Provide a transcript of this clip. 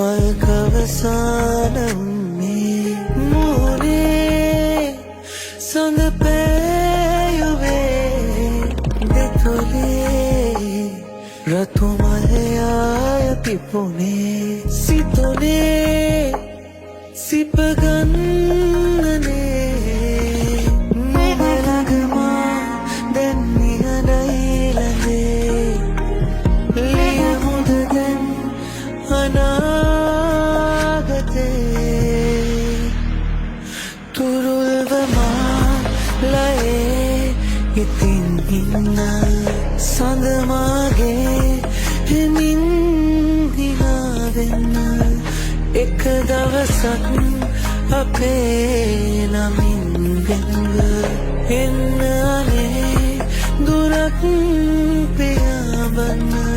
මල්කවසානම් මේ මූනේ සඳ පෑයුවේ දෙතොලේ රතු මලයාය පිපුනේ සිතුනේ සිපගන්නනේ නුඹලගමා දැන් නිහඬයිලඳේ ලියමුද දැන් අනාගතේ තුරුල්වමා ලයේ ඉතින් ඉන්න සඳමාගේ හෙමින් හිනාවෙන්න එක දවසක් අපේ නමින් වෙන්ව එන්න අනේ දුරක් පියාඹන්න